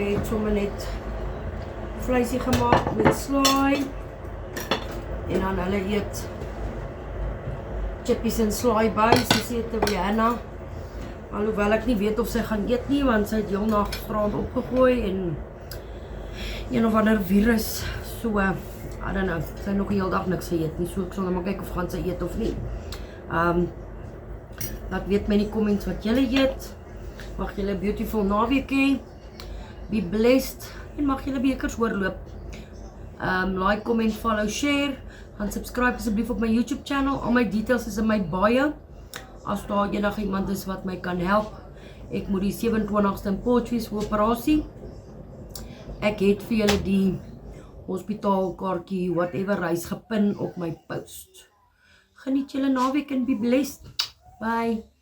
het sommer net vleisie gemaak met slaai. En dan hulle eet chippies en slaai by, sy eet Rihanna. Alhoewel ek nie weet of sy gaan eet nie, want sy het heel na gisterand opgegooi en een of ander virus, so, I don't know, sy nog die hele dag niks geëet nie, so ek sal nou maar kyk of gaan sy eet of nie. Laat weet my in die comments wat julle eet. Mag julle 'n beautiful naweek hê. Be blessed en mag julle bekers oorloop. Like, comment, follow, share. En subscribe asseblief op my YouTube channel. Al my details is in my bio. As daar enige iemand is wat my kan help. Ek moet die 27ste in Potchefstroom vir operasie. Ek het vir julle die hospitaalkaartjie, whatever reis gepin op my post. Geniet julle naweek en be blessed. Bye.